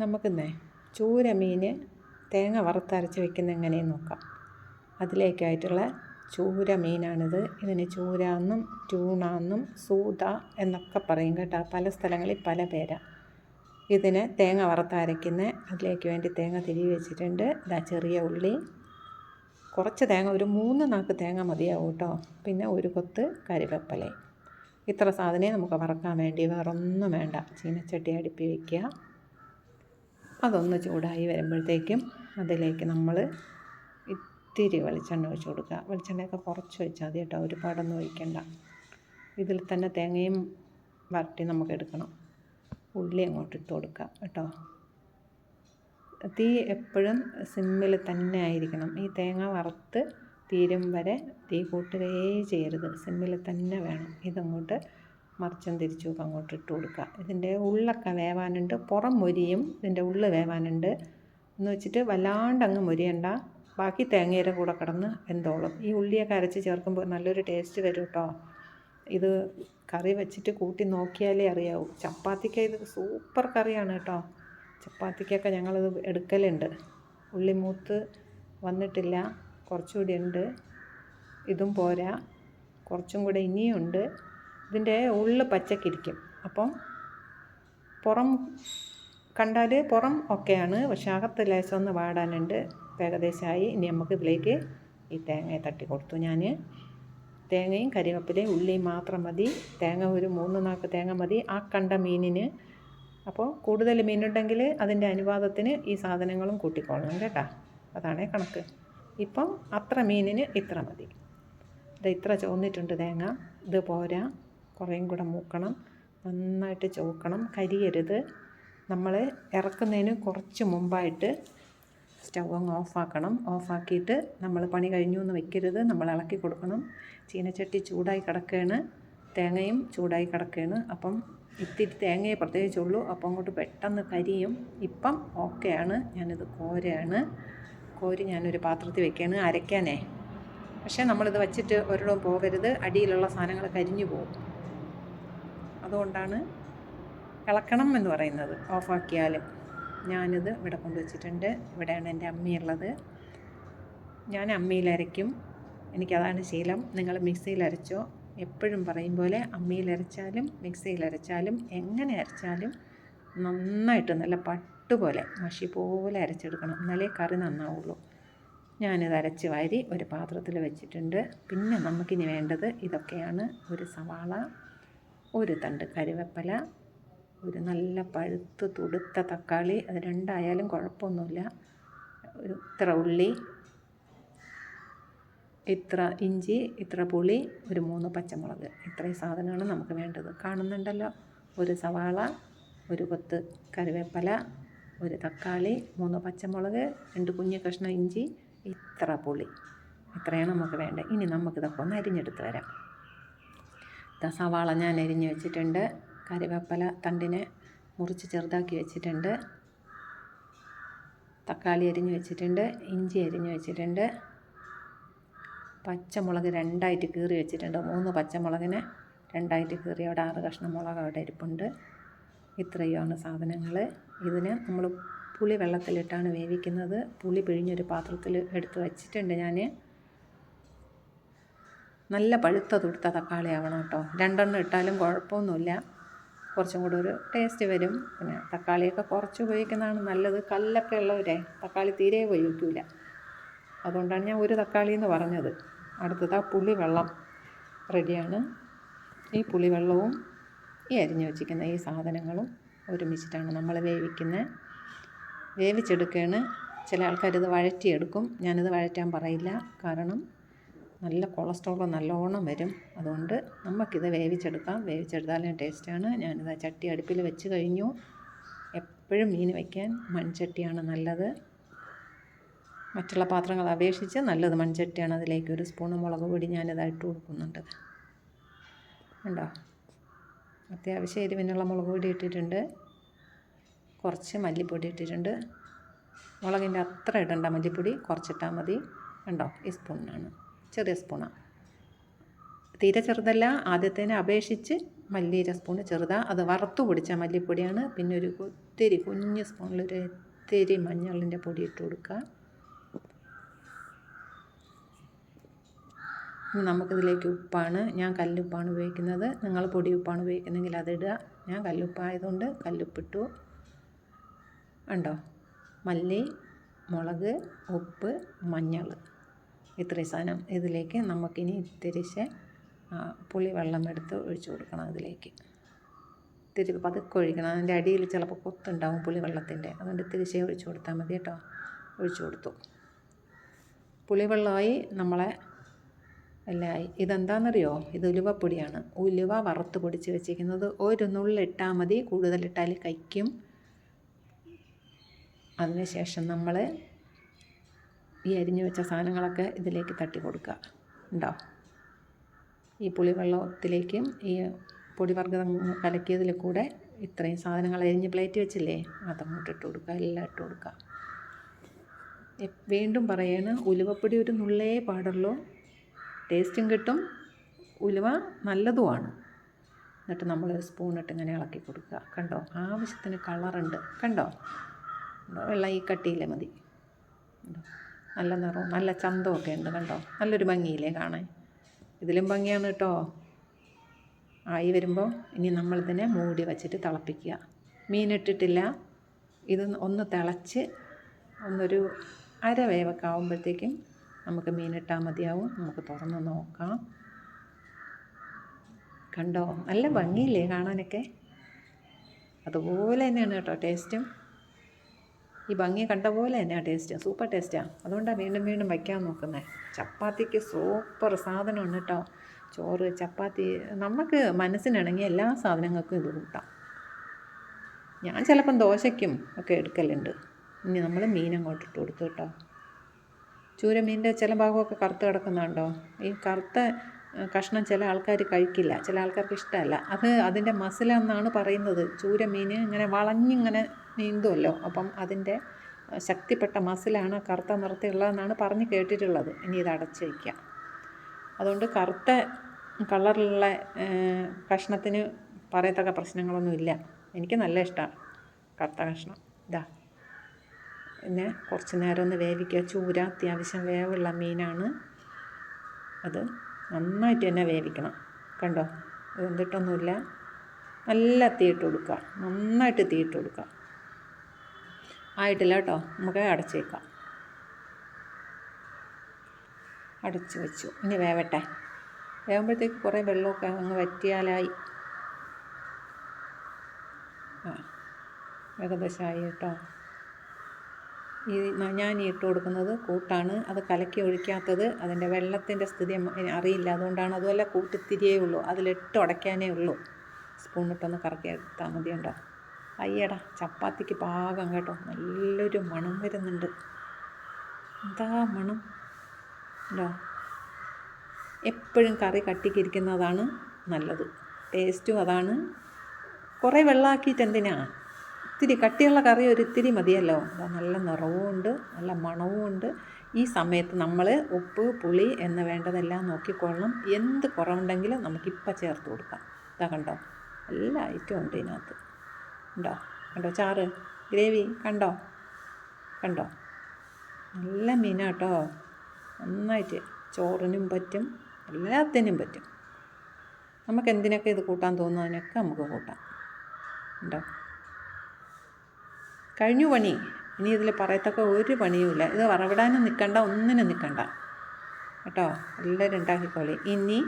നമുക്കിന്നേ ചൂര മീൻ തേങ്ങ വറുത്തരച്ച് വെക്കുന്ന എങ്ങനെയെന്ന് നോക്കാം. അതിലേക്കായിട്ടുള്ള ചൂര മീനാണിത്. ഇതിന് ചൂര എന്നും ട്യൂണ എന്നും സൂത എന്നൊക്കെ പറയും കേട്ടോ. പല സ്ഥലങ്ങളിൽ പല പേരാണ്. ഇതിന് തേങ്ങ വറുത്തരയ്ക്കുന്ന അതിലേക്ക് വേണ്ടി തേങ്ങ തിരികെ വെച്ചിട്ടുണ്ട്. ഇതാ ചെറിയ ഉള്ളി, കുറച്ച് തേങ്ങ, ഒരു 3 നാക്ക് തേങ്ങ മതിയാവും കേട്ടോ. പിന്നെ ഒരു കൊത്ത് കറിവേപ്പില. ഇത്ര സാധനമേ നമുക്ക് വറക്കാൻ വേണ്ടി, വേറൊന്നും വേണ്ട. ചീനച്ചട്ടി അടുപ്പി വയ്ക്കുക. അതൊന്ന് ചൂടായി വരുമ്പോഴത്തേക്കും അതിലേക്ക് നമ്മൾ ഇത്തിരി വെളിച്ചെണ്ണ ഒഴിച്ച് കൊടുക്കുക. വെളിച്ചെണ്ണയൊക്കെ കുറച്ച് ഒഴിച്ചാൽ മതി കേട്ടോ, ഒരുപാടൊന്നും ഒഴിക്കണ്ട. ഇതിൽ തന്നെ തേങ്ങയും വരട്ടി നമുക്ക് എടുക്കണം. ഉള്ളി അങ്ങോട്ട് ഇട്ട് കൊടുക്കുക കേട്ടോ. തീ എപ്പോഴും സിമ്മിൽ തന്നെ ആയിരിക്കണം. ഈ തേങ്ങ വറുത്ത് തീരും വരെ തീ കൂട്ടുകയേ ചെയ്യരുത്, സിമ്മിൽ തന്നെ വേണം. ഇതങ്ങോട്ട് മറിച്ചും തിരിച്ചുമൊക്കെ അങ്ങോട്ട് ഇട്ട് കൊടുക്കുക. ഇതിൻ്റെ ഉള്ളൊക്കെ വേവാനുണ്ട്, പുറം മൊരിയും, ഇതിൻ്റെ ഉള്ള് വേവാനുണ്ട് എന്ന് വെച്ചിട്ട് വല്ലാണ്ട് അങ്ങ് മൊരിയണ്ട. ബാക്കി തേങ്ങയുടെ കൂടെ കിടന്ന് വെന്തോളും. ഈ ഉള്ളിയൊക്കെ അരച്ച് ചേർക്കുമ്പോൾ നല്ലൊരു ടേസ്റ്റ് വരും കേട്ടോ. ഇത് കറി വെച്ചിട്ട് കൂട്ടി നോക്കിയാലേ അറിയാവൂ. ചപ്പാത്തിക്ക് ഇത് സൂപ്പർ കറിയാണ് കേട്ടോ. ചപ്പാത്തിക്കൊക്കെ ഞങ്ങളിത് എടുക്കലുണ്ട്. ഉള്ളി മൂത്ത് വന്നിട്ടില്ല, കുറച്ചുകൂടി ഉണ്ട്. ഇതും പോരാ, കുറച്ചും കൂടെ ഇനിയുണ്ട്. ഇതിൻ്റെ ഉള്ള് പച്ചക്കിരിക്കും. അപ്പം പുറം കണ്ടാൽ പുറം ഒക്കെയാണ്, പക്ഷെ അകത്ത് ലേശം ഒന്ന് വാടാനുണ്ട്. ഏകദേശമായി. ഇനി നമുക്ക് ഇതിലേക്ക് ഈ തേങ്ങയെ തട്ടി കൊടുത്തു. ഞാൻ തേങ്ങയും കരിവേപ്പിലയും ഉള്ളിയും മാത്രം മതി. തേങ്ങ ഒരു 3 നാക്ക് തേങ്ങ മതി ആ കണ്ട മീനിന്. അപ്പോൾ കൂടുതൽ മീനുണ്ടെങ്കിൽ അതിൻ്റെ അനുപാതത്തിന് ഈ സാധനങ്ങളും കൂട്ടിക്കൊള്ളണം കേട്ടോ. അതാണേ കണക്ക്. ഇപ്പം അത്ര മീനിന് ഇത്ര മതി. ഇത് ഇത്ര ചുവന്നിട്ടുണ്ട് തേങ്ങ. ഇത് പോരാ, കുറേയും കൂടെ മൂക്കണം, നന്നായിട്ട് ചുവക്കണം, കരിയരുത്. നമ്മൾ ഇറക്കുന്നതിന് കുറച്ച് മുമ്പായിട്ട് സ്റ്റൗ അങ്ങ് ഓഫാക്കണം. ഓഫാക്കിയിട്ട് നമ്മൾ പണി കഴിഞ്ഞു എന്ന് വെക്കരുത്, നമ്മൾ ഇളക്കി കൊടുക്കണം. ചീനച്ചട്ടി ചൂടായി കിടക്കുകയാണ്, തേങ്ങയും ചൂടായി കിടക്കുകയാണ്. അപ്പം ഇത്തിരി തേങ്ങയെ പ്രത്യേകിച്ചുള്ളൂ, അപ്പം അങ്ങോട്ട് പെട്ടെന്ന് കരിയും. ഇപ്പം ഓക്കെയാണ്. ഞാനിത് കോരി ഞാനൊരു പാത്രത്തിൽ വെക്കുകയാണ് അരയ്ക്കാനേ. പക്ഷേ നമ്മളിത് വച്ചിട്ട് ഒരിടവും പോകരുത്, അടിയിലുള്ള സാധനങ്ങൾ കരിഞ്ഞു പോകും. അതുകൊണ്ടാണ് ഇളക്കണം എന്ന് പറയുന്നത്. ഓഫാക്കിയാലും. ഞാനിത് ഇവിടെ കൊണ്ടുവച്ചിട്ടുണ്ട്. ഇവിടെയാണ് എൻ്റെ അമ്മിയുള്ളത്. ഞാൻ അമ്മിയിലരയ്ക്കും, എനിക്കതാണ് ശീലം. നിങ്ങൾ മിക്സിയിലരച്ചോ. എപ്പോഴും പറയും പോലെ അമ്മിയിലരച്ചാലും മിക്സിയിലരച്ചാലും എങ്ങനെ അരച്ചാലും നന്നായിട്ട് നല്ല പട്ടുപോലെ മഷി പോലെ അരച്ചെടുക്കണം, എന്നാലേ കറി നന്നാവുള്ളൂ. ഞാനിത് അരച്ച് വാരി ഒരു പാത്രത്തിൽ വെച്ചിട്ടുണ്ട്. പിന്നെ നമുക്കിനി വേണ്ടത് ഇതൊക്കെയാണ്. ഒരു സവാള, ഒരു തണ്ട് കറിവേപ്പില, ഒരു നല്ല പഴുത്ത് തുടുത്ത തക്കാളി, അത് 2 ആയാലും കുഴപ്പമൊന്നുമില്ല, ഇത്ര ഉള്ളി, ഇത്ര ഇഞ്ചി, ഇത്ര പുളി, ഒരു 3 പച്ചമുളക്. ഇത്രയും സാധനമാണ് നമുക്ക് വേണ്ടത്. കാണുന്നുണ്ടല്ലോ, ഒരു സവാള, ഒരു കൊത്ത് കറിവേപ്പില, ഒരു തക്കാളി, 3 പച്ചമുളക്, 2 കുഞ്ഞ് കഷ്ണം ഇഞ്ചി, ഇത്ര പുളി. ഇത്രയാണ് നമുക്ക് വേണ്ടത്. ഇനി നമുക്കിതൊക്കെ ഒന്ന് അരിഞ്ഞെടുത്ത് വരാം. സവാള ഞാൻ അരിഞ്ഞ് വെച്ചിട്ടുണ്ട്. കറിവേപ്പില തണ്ടിനെ മുറിച്ച് ചെറുതാക്കി വെച്ചിട്ടുണ്ട്. തക്കാളി അരിഞ്ഞ് വെച്ചിട്ടുണ്ട്. ഇഞ്ചി അരിഞ്ഞ് വെച്ചിട്ടുണ്ട്. പച്ചമുളക് 2ആയിട്ട് കീറി വെച്ചിട്ടുണ്ട്. 3 പച്ചമുളകിനെ 2ആയിട്ട് കീറി അവിടെ 6 കഷ്ണം മുളക് അവിടെ ഇരിപ്പുണ്ട്. ഇത്രയുമാണ് സാധനങ്ങൾ. ഇതിന് നമ്മൾ പുളി വെള്ളത്തിലിട്ടാണ് വേവിക്കുന്നത്. പുളി പിഴിഞ്ഞൊരു പാത്രത്തിൽ എടുത്ത് വച്ചിട്ടുണ്ട് ഞാൻ. നല്ല പഴുത്ത തുടുത്ത തക്കാളി ആവണം കേട്ടോ. 2 ഇട്ടാലും കുഴപ്പമൊന്നുമില്ല, കുറച്ചും കൂടെ ഒരു ടേസ്റ്റ് വരും. പിന്നെ തക്കാളിയൊക്കെ കുറച്ച് ഉപയോഗിക്കുന്നതാണ് നല്ലത്. കല്ലൊക്കെ ഉള്ളവരെ തക്കാളി തീരെ ഉപയോഗിക്കില്ല. അതുകൊണ്ടാണ് ഞാൻ ഒരു തക്കാളി എന്ന് പറഞ്ഞത്. അടുത്തത് പുളി വെള്ളം റെഡിയാണ്. ഈ പുളി വെള്ളവും ഈ അരിഞ്ഞു വച്ചിരിക്കുന്ന ഈ സാധനങ്ങളും ഒരുമിച്ചിട്ടാണ് നമ്മൾ വേവിച്ചെടുക്കുകയാണ്. ചില ആൾക്കാരിത് വഴറ്റിയെടുക്കും. ഞാനിത് വഴറ്റാൻ പറയില്ല, കാരണം നല്ല കൊളസ്ട്രോൾ നല്ലോണം വരും. അതുകൊണ്ട് നമുക്കിത് വേവിച്ചെടുക്കാം. വേവിച്ചെടുത്താലും ടേസ്റ്റാണ്. ഞാനിത് ചട്ടി അടുപ്പിൽ വെച്ച് കഴിഞ്ഞു. എപ്പോഴും മീൻ വയ്ക്കാൻ മൺചട്ടിയാണ് നല്ലത്. മറ്റുള്ള പാത്രങ്ങൾ അപേക്ഷിച്ച് നല്ലത് മൺചട്ടിയാണ്. അതിലേക്ക് ഒരു സ്പൂൺ മുളക് പൊടി ഞാനിത് ഇട്ട് കൊടുക്കുന്നുണ്ട്. ഉണ്ടോ, അത്യാവശ്യം എരിവിനുള്ള മുളക് പൊടി ഇട്ടിട്ടുണ്ട്. കുറച്ച് മല്ലിപ്പൊടി ഇട്ടിട്ടുണ്ട്. മുളകിൻ്റെ അത്ര ഇടണ്ട, മല്ലിപ്പൊടി കുറച്ചിട്ടാൽ മതി. ഉണ്ടോ, ഈ സ്പൂണിനാണ്, ചെറിയ സ്പൂണാണ്. തീരെ ചെറുതല്ല, ആദ്യത്തേനെ അപേക്ഷിച്ച് മല്ലിയുടെ സ്പൂണ് ചെറുതാണ്. അത് വറുത്ത് പൊടിച്ച മല്ലിപ്പൊടിയാണ്. പിന്നെ ഒരു ഒത്തിരി കുഞ്ഞ് സ്പൂണിലൊരു ഇത്തിരി മഞ്ഞളിൻ്റെ പൊടി ഇട്ട് കൊടുക്കുക. നമുക്കിതിലേക്ക് ഉപ്പാണ്, ഞാൻ കല്ലുപ്പാണ് ഉപയോഗിക്കുന്നത്. നിങ്ങൾ പൊടി ഉപ്പാണ് ഉപയോഗിക്കുന്നതെങ്കിൽ അതിടുക. ഞാൻ കല്ലുപ്പായതുകൊണ്ട് കല്ലുപ്പിട്ടു. ഉണ്ടോ, മല്ലി, മുളക്, ഉപ്പ്, മഞ്ഞൾ, ഇത്രയും സാധനം. ഇതിലേക്ക് നമുക്കിനി ഇത്തിരിശെ പുളിവെള്ളം എടുത്ത് ഒഴിച്ചു കൊടുക്കണം. ഇതിലേക്ക് ഇത്തിരി പതുക്കെ ഒഴിക്കണം. അതിൻ്റെ അടിയിൽ ചിലപ്പോൾ കൊത്തുണ്ടാവും പുളിവെള്ളത്തിൻ്റെ, അതുകൊണ്ട് ഇത്തിരിശെ ഒഴിച്ചു കൊടുത്താൽ മതി കേട്ടോ. ഒഴിച്ചു കൊടുത്തു. പുളിവെള്ളമായി നമ്മളെ എല്ലാം ആയി. ഇതെന്താണെന്നറിയോ? ഇത് ഉലുവപ്പൊടിയാണ്. ഉലുവ വറുത്ത് പൊടിച്ച് വെച്ചിരിക്കുന്നത്. ഒരു നുള്ളിട്ടാൽ മതി, കൂടുതലിട്ടാൽ കയ്ക്കും. അതിനുശേഷം നമ്മൾ ഈ അരിഞ്ഞു വെച്ച സാധനങ്ങളൊക്കെ ഇതിലേക്ക് തട്ടി കൊടുക്കുക. ഉണ്ടോ, ഈ പുളിവെള്ളത്തിലേക്കും ഈ പൊടിവർഗ്ഗം കലക്കിയതിൽ കൂടെ ഇത്രയും സാധനങ്ങൾ അരിഞ്ഞ് പ്ലേറ്റ് വെച്ചില്ലേ, അതങ്ങോട്ട് ഇട്ട് കൊടുക്കുക. എല്ലാം ഇട്ട് കൊടുക്കുക. വീണ്ടും പറയാണ്, ഉലുവപ്പൊടി ഒരു നുള്ളേ പാടുള്ളൂ. ടേസ്റ്റും കിട്ടും, ഉലുവ നല്ലതുമാണ്. എന്നിട്ട് നമ്മൾ സ്പൂണിട്ട് ഇങ്ങനെ ഇളക്കി കൊടുക്കുക. കണ്ടോ, ആവശ്യത്തിന് കളറുണ്ട്. കണ്ടോ, വെള്ളം ഈ കട്ടിയിലെ മതി. നല്ല നിറവും നല്ല ചന്തമൊക്കെ ഉണ്ട്. കണ്ടോ, നല്ലൊരു ഭംഗിയില്ലേ കാണാൻ? ഇതിലും ഭംഗിയാണ് കേട്ടോ. ആയി വരുമ്പോൾ ഇനി നമ്മളിതിനെ മൂടി വച്ചിട്ട് തിളപ്പിക്കുക. മീനിട്ടിട്ടില്ല. ഇത് ഒന്ന് തിളച്ച് ഒന്നൊരു അരവേവൊക്കെ ആകുമ്പോഴത്തേക്കും നമുക്ക് മീനിട്ടാൽ മതിയാവും. നമുക്ക് തുറന്ന് നോക്കാം. കണ്ടോ, നല്ല ഭംഗിയില്ലേ കാണാനൊക്കെ? അതുപോലെ തന്നെയാണ് കേട്ടോ ടേസ്റ്റും. ഈ ഭംഗി കണ്ട പോലെ തന്നെയാണ് ടേസ്റ്റ്. സൂപ്പർ ടേസ്റ്റാണ്. അതുകൊണ്ടാണ് വീണ്ടും വീണ്ടും വയ്ക്കാൻ നോക്കുന്നത്. ചപ്പാത്തിക്ക് സൂപ്പർ സാധനമാണ് കേട്ടോ. ചോറ്, ചപ്പാത്തി, നമുക്ക് മനസ്സിനിണങ്ങിയ എല്ലാ സാധനങ്ങൾക്കും ഇത് കൂട്ടാം. ഞാൻ ചിലപ്പം ദോശയ്ക്കും ഒക്കെ എടുക്കലുണ്ട്. ഇനി നമ്മൾ മീനങ്ങോട്ട് ഇട്ട് കൊടുത്തു കേട്ടോ. ചൂരമീൻ്റെ ചില ഭാഗമൊക്കെ കറുത്ത് കിടക്കുന്നുണ്ടോ? ഈ കറുത്ത കഷ്ണം ചില ആൾക്കാർ കഴിക്കില്ല, ചില ആൾക്കാർക്ക് ഇഷ്ടമല്ല. അതിൻ്റെ മസിലെന്നാണ് പറയുന്നത്. ചൂരമീൻ ഇങ്ങനെ വളഞ്ഞിങ്ങനെ നീന്തുമല്ലോ, അപ്പം അതിൻ്റെ ശക്തിപ്പെട്ട മസിലാണ് കറുത്ത നിറത്തിലുള്ളതെന്നാണ് പറഞ്ഞ് കേട്ടിട്ടുള്ളത്. ഇനി ഇത് അടച്ച് വയ്ക്കുക. അതുകൊണ്ട് കറുത്ത കളറിലുള്ള കഷ്ണത്തിന് പറയത്തക്ക പ്രശ്നങ്ങളൊന്നുമില്ല. എനിക്ക് നല്ല ഇഷ്ടമാണ് കറുത്ത കഷ്ണം. ഇതാ, പിന്നെ കുറച്ച് നേരം ഒന്ന് വേവിക്കുക. ചൂര അത്യാവശ്യം വേവുള്ള മീനാണ്. അത് നന്നായിട്ട് തന്നെ വേവിക്കണം. കണ്ടോ, വെന്തിട്ടൊന്നുമില്ല. നല്ല തീയിട്ട് കൊടുക്കുക, നന്നായിട്ട് തീയിട്ട് കൊടുക്കുക. ആയിട്ടില്ല കേട്ടോ, നമുക്ക് അടച്ച് വയ്ക്കാം. അടച്ച് വെച്ചു. ഇനി വേവട്ടെ. വേവുമ്പോഴത്തേക്ക് കുറേ വെള്ളമൊക്കെ അങ്ങ് വറ്റിയാലായി. ഏകദേശമായി കേട്ടോ. ഞാൻ ഇട്ട് കൊടുക്കുന്നത് കൂട്ടാണ്. അത് കലക്കി ഒഴിക്കാത്തത് അതിൻ്റെ വെള്ളത്തിൻ്റെ സ്ഥിതി അറിയില്ല, അതുകൊണ്ടാണ്. അതുമല്ല, കൂട്ടിത്തിരിയേ ഉള്ളൂ, അതിലിട്ട് ഉടയ്ക്കാനേ ഉള്ളൂ. സ്പൂണിട്ടൊന്ന് കറക്കി എടുത്താൽ മതി. ഉണ്ടോ, അയ്യടാ, ചപ്പാത്തിക്ക് പാകം കേട്ടോ. നല്ലൊരു മണം വരുന്നുണ്ട്. എന്താ മണം! ഉണ്ടോ, എപ്പോഴും കറി കട്ടിക്കിരിക്കുന്നതാണ് നല്ലത്. ടേസ്റ്റും അതാണ്. കുറേ വെള്ളമാക്കിയിട്ട് എന്തിനാ? ഇത്തിരി കട്ടിയുള്ള കറി ഒരിത്തിരി മതിയല്ലോ. അതാ, നല്ല നിറവും ഉണ്ട്, നല്ല മണവും ഉണ്ട്. ഈ സമയത്ത് നമ്മൾ ഉപ്പ്, പുളി എന്ന് വേണ്ടതെല്ലാം നോക്കിക്കൊള്ളണം. എന്ത് കുറവുണ്ടെങ്കിലും നമുക്കിപ്പോൾ ചേർത്ത് കൊടുക്കാം. ഇതാ കണ്ടോ, എല്ലാ ഐറ്റവും ഉണ്ട് ഇതിനകത്ത്. ഉണ്ടോ, കണ്ടോ, ചാറ്, ഗ്രേവി കണ്ടോ, കണ്ടോ, നല്ല മീനാട്ടോ. നന്നായിട്ട് ചോറിനും പറ്റും, എല്ലാത്തിനും പറ്റും. നമുക്ക് എന്തിനൊക്കെ ഇത് കൂട്ടാൻ തോന്നുന്നതിനൊക്കെ നമുക്ക് കൂട്ടാം. ഉണ്ടോ, കഴിഞ്ഞു പണി. ഇനി ഇതിൽ പറയത്തക്ക ഒരു പണിയുമില്ല. ഇത് വറവിടാനും നിൽക്കണ്ട, ഒന്നിനും നിൽക്കണ്ട കേട്ടോ. എല്ലാവരും ഉണ്ടാക്കിക്കോളി. ഇനി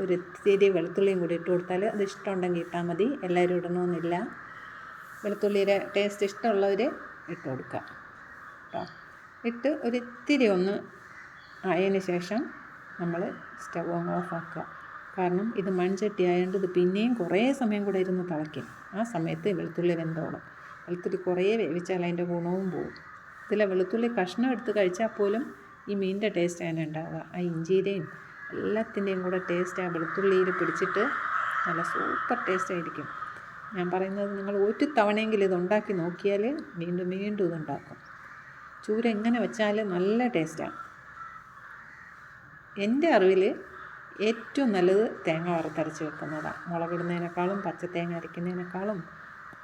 ഒരു ഇത്തിരി വെളുത്തുള്ളിയും കൂടി ഇട്ട് കൊടുത്താൽ, അത് ഇഷ്ടമുണ്ടെങ്കിൽ ഇട്ടാൽ മതി. എല്ലാവരും ഇടണമെന്നില്ല. വെളുത്തുള്ളിയുടെ ടേസ്റ്റ് ഇഷ്ടമുള്ളവർ ഇട്ട് കൊടുക്കുക കേട്ടോ. ഇട്ട് ഒരിത്തിരി ഒന്ന് ആയതിന് ശേഷം നമ്മൾ സ്റ്റവ് അങ്ങ് ഓഫാക്കുക. കാരണം ഇത് മൺചട്ടി ആയതുകൊണ്ട് ഇത് പിന്നെയും കുറേ സമയം കൂടെ ഇരുന്ന് തിളയ്ക്കും. ആ സമയത്ത് വെളുത്തുള്ളി വെന്തോളും. വെളുത്തുള്ളി കുറേ വേവിച്ചാൽ അതിൻ്റെ ഗുണവും പോവും. ഇതിലെ വെളുത്തുള്ളി കഷ്ണം എടുത്ത് കഴിച്ചാൽ പോലും ഈ മീനിൻ്റെ ടേസ്റ്റ് അതിനെ ഉണ്ടാവുക. ആ ഇഞ്ചിയുടെയും എല്ലാത്തിൻ്റെയും കൂടെ ടേസ്റ്റ് ആ വെളുത്തുള്ളിയിൽ പിടിച്ചിട്ട് നല്ല സൂപ്പർ ടേസ്റ്റ് ആയിരിക്കും. ഞാൻ പറയുന്നത്, നിങ്ങൾ ഒരു തവണയെങ്കിലും ഇതുണ്ടാക്കി നോക്കിയാൽ വീണ്ടും വീണ്ടും ഇതുണ്ടാക്കും. ചൂര എങ്ങനെ വെച്ചാൽ നല്ല ടേസ്റ്റാണ്. എൻ്റെ അറിവിൽ ഏറ്റവും നല്ലത് തേങ്ങ വറുത്തരച്ച് വെക്കുന്നതാണ്. മുളകിടുന്നതിനേക്കാളും തേങ്ങ അരയ്ക്കുന്നതിനേക്കാളും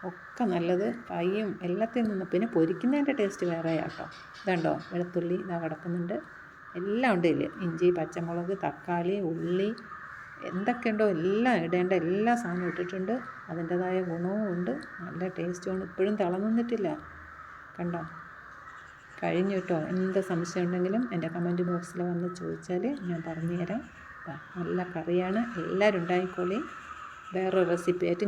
ഒക്കെ നല്ലത് ഫ്രൈയും എല്ലാത്തിൽ നിന്നും. പിന്നെ പൊരിക്കുന്നതിൻ്റെ ടേസ്റ്റ് വേറെയാട്ടോ. ഇതുണ്ടോ വെളുത്തുള്ളി ഇതാ കിടക്കുന്നുണ്ട്, എല്ലാം ഉണ്ട് ഇതിൽ. ഇഞ്ചി, പച്ചമുളക്, തക്കാളി, ഉള്ളി, എന്തൊക്കെയുണ്ടോ എല്ലാം ഇടേണ്ട എല്ലാ സാധനവും ഇട്ടിട്ടുണ്ട്. അതിൻ്റേതായ ഗുണവും ഉണ്ട്, നല്ല ടേസ്റ്റുമാണ്. ഇപ്പോഴും തിളന്നിട്ടില്ല, കണ്ടോ. കഴിഞ്ഞു കേട്ടോ. എന്ത് സംശയം ഉണ്ടെങ്കിലും എൻ്റെ കമൻറ്റ് ബോക്സിൽ വന്ന് ചോദിച്ചാൽ ഞാൻ പറഞ്ഞുതരാം. നല്ല കറിയാണ്, എല്ലാവരും ഉണ്ടായിക്കോളി. വേറൊരു റെസിപ്പി ആയിട്ട്